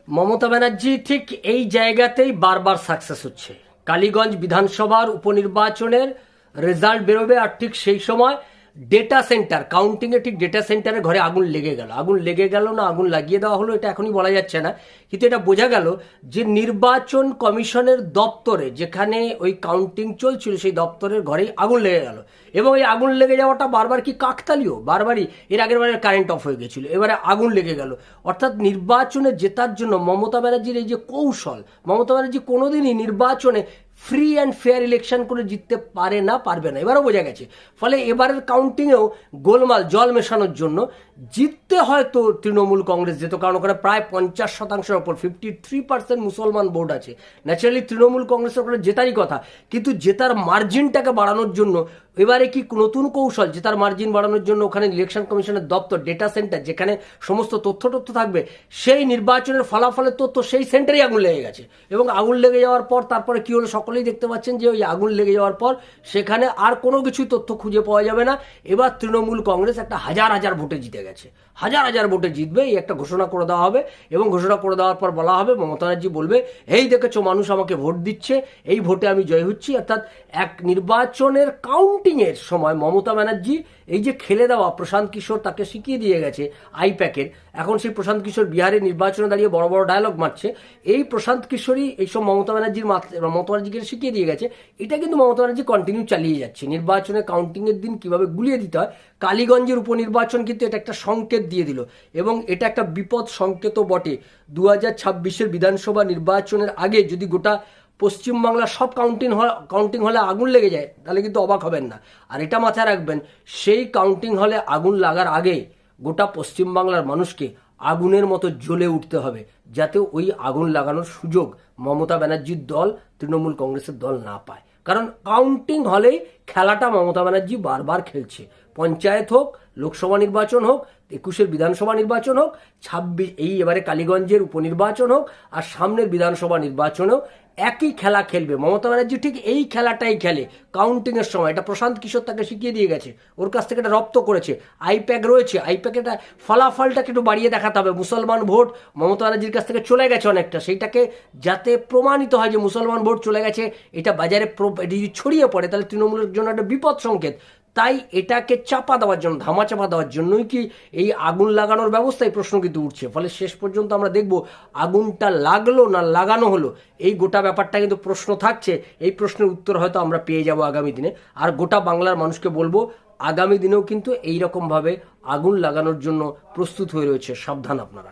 মমতা ব্যানার্জি ঠিক এই জায়গাতেই বারবার সাকসেস হচ্ছে। কালীগঞ্জ বিধানসভার উপনির্বাচনের রেজাল্ট বেরোবে আর ঠিক সেই সময় ডেটা সেন্টার কাউন্টিংয়ে ঠিক ডেটা সেন্টারে ঘরে আগুন লেগে গেল না আগুন লাগিয়ে দেওয়া হলো এটা এখনই বলা যাচ্ছে না, কিন্তু এটা বোঝা গেল যে নির্বাচন কমিশনের দপ্তরে যেখানে ওই কাউন্টিং চলছিল সেই দপ্তরের ঘরেই আগুন লেগে গেল। এবং এই আগুন লেগে যাওয়াটা বারবার কি কাকতালীয়, বারবারই এর আগের বারে কারেন্ট অফ হয়ে গেছিল, এবারে আগুন লেগে গেল। অর্থাৎ নির্বাচনে জেতার জন্য মমতা ব্যানার্জির এই যে কৌশল, মমতা ব্যানার্জি কোনোদিনই নির্বাচনে ফ্রি অ্যান্ড ফেয়ার ইলেকশন করে জিততে পারবে না, এবারও বোঝা গেছে। ফলে এবারের কাউন্টিংয়েও গোলমাল জল মেশানোর জন্য জিততে হয়তো তৃণমূল কংগ্রেস যেত, কারণ ওখানে প্রায় 50% ওপর 53% মুসলমান ভোট আছে। ন্যাচারালি তৃণমূল কংগ্রেসের ওখানে জেতারই কথা, কিন্তু জেতার মার্জিনটাকে বাড়ানোর জন্য এবারে কি নতুন কৌশল, জেতার মার্জিন বাড়ানোর জন্য ওখানে ইলেকশন কমিশনের দপ্তর ডেটা সেন্টার যেখানে সমস্ত তথ্য থাকবে, সেই নির্বাচনের ফলাফলের তথ্য সেই সেন্টারেই আগুন লেগে গেছে। এবং আগুন লেগে যাওয়ার পর তারপরে কি হলো সকলেই দেখতে পাচ্ছেন যে ওই আগুন লেগে যাওয়ার পর সেখানে আর কোনো কিছুই তথ্য খুঁজে পাওয়া যাবে না। এবার তৃণমূল কংগ্রেস একটা হাজার ভোটে জিতে গেছে, হাজার ভোটে জিতবে, এই একটা ঘোষণা করে দেওয়া হবে। এবং ঘোষণা করে দেওয়ার পর বলা হবে, মমতা ব্যানার্জি বলবে এই দেখেছো মানুষ আমাকে ভোট দিচ্ছে, এই ভোটে আমি জয় হচ্ছি। অর্থাৎ এক নির্বাচনের কাউন্টিংয়ের সময় মমতা ব্যানার্জি এই যে খেলে দেওয়া প্রশান্ত কিশোর তাকে শিখিয়ে দিয়ে গেছে আইপ্যাকের, এখন সেই প্রশান্ত কিশোর বিহারের নির্বাচনে দাঁড়িয়ে বড় বড় ডায়লগ মারছে, এই প্রশান্ত কিশোরই এইসব মমতা ব্যানার্জিকে শিখিয়ে দিয়ে গেছে। এটা কিন্তু মমতা ব্যানার্জি কন্টিনিউ চালিয়ে যাচ্ছে। নির্বাচনে কাউন্টিংয়ের দিন কিভাবে গুলিয়ে দিতে হয়, কালীগঞ্জের উপনির্বাচন কিন্তু এটা একটা সংকেত দিয়ে দিল, এবং এটা একটা বিপদ সংকেতও বটে। 2026 বিধানসভা নির্বাচনের আগে যদি গোটা পশ্চিমবাংলার সব কাউন্টিং হলে আগুন লেগে যায় তাহলে কিন্তু অবাক হবেন না। আর এটা মাথায় রাখবেন, সেই কাউন্টিং হলে আগুন লাগার আগে গোটা পশ্চিমবাংলার মানুষকে আগুনের মতো জ্বলে উঠতে হবে, যাতে ওই আগুন লাগানোর সুযোগ মমতা ব্যানার্জির দল তৃণমূল কংগ্রেসের দল না পায়। কারণ কাউন্টিং হলেই খেলাটা মমতা ব্যানার্জি বারবার খেলছে। পঞ্চায়েত হোক, লোকসভা নির্বাচন হোক, 21 বিধানসভা নির্বাচন হোক, 26 এই এবারে কালীগঞ্জের উপনির্বাচন হোক, আর সামনের বিধানসভা নির্বাচনেও একই খেলা খেলবে মমতা ব্যানার্জি। ঠিক এই খেলাটাই খেলে কাউন্টিংয়ের সময়। এটা প্রশান্ত কিশোর তাকে শিখিয়ে দিয়ে গেছে, ওর কাছ থেকে এটা রপ্ত করেছে। আইপ্যাক রয়েছে, আইপ্যাকেটা ফলাফলটাকে একটু বাড়িয়ে দেখাতে হবে। মুসলমান ভোট মমতা ব্যানার্জির কাছ থেকে চলে গেছে অনেকটা, সেইটাকে যাতে প্রমাণিত হয় যে মুসলমান ভোট চলে গেছে, এটা বাজারে যদি ছড়িয়ে পড়ে তাহলে তৃণমূলের জন্য একটা বিপদ সংকেত। তাই এটাকে চাপা দেওয়ার জন্য, ধামাচাপা দেওয়ার জন্যই কি এই আগুন লাগানোর ব্যবস্থায় প্রশ্ন কিন্তু উঠছে। ফলে শেষ পর্যন্ত আমরা দেখব আগুনটা লাগলো না লাগানো হলো, এই গোটা ব্যাপারটা কিন্তু প্রশ্ন থাকছে। এই প্রশ্নের উত্তর হয়তো আমরা পেয়ে যাব আগামী দিনে। আর গোটা বাংলার মানুষকে বলবো, আগামী দিনেও কিন্তু এইরকমভাবে আগুন লাগানোর জন্য প্রস্তুত হয়ে রয়েছে, সাবধান আপনারা।